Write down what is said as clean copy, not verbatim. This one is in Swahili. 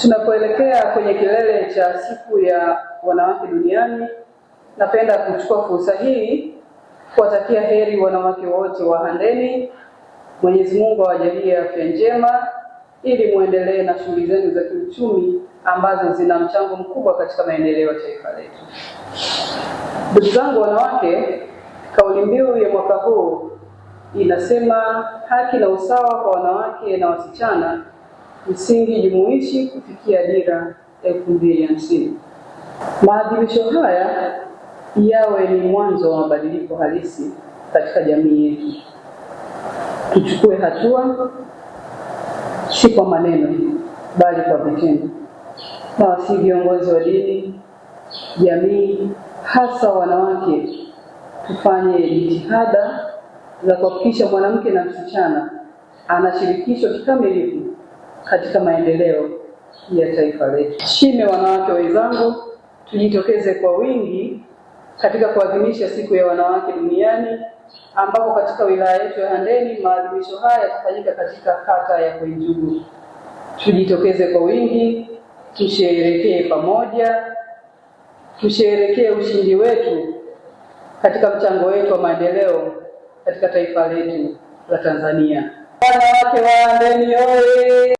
Tunapoelekea kwenye kilele cha siku ya wanawake duniani, napenda kuchukua fursa hii kuwatakia heri wanawake wote wa Handeni. Mwenyezi Mungu awajalie afya njema ili muendelee na shughuli zenu za kiuchumi ambazo zina mchango mkubwa katika maendeleo ya taifa letu. Ndugu zangu wanawake, kauli mbiu ya mwaka huu inasema haki na usawa kwa wanawake na wasichana, msingi jumuishi kufikia dira 2050. Maadhimisho haya yawe ni mwanzo wa mabadiliko halisi katika jamii yetu. Tuchukue hatua, si kwa maneno bali kwa vitendo. Na wasi viongozi wa dini, jamii, hasa wanawake, tufanye jitihada za kuhakikisha mwanamke na msichana anashirikishwa kikamilifu katika maendeleo ya taifa letu. Shime wanawake wenzangu, tujitokeze kwa wingi katika kuadhimisha siku ya wanawake duniani, ambapo katika wilaya yetu ya Handeni maadhimisho haya yatafanyika katika kata ya Kwenjugu. Tujitokeze kwa wingi, tusherehekee pamoja, tusherehekee ushindi wetu katika mchango wetu wa maendeleo katika taifa letu la Tanzania. Wanawake wa Handeni oye!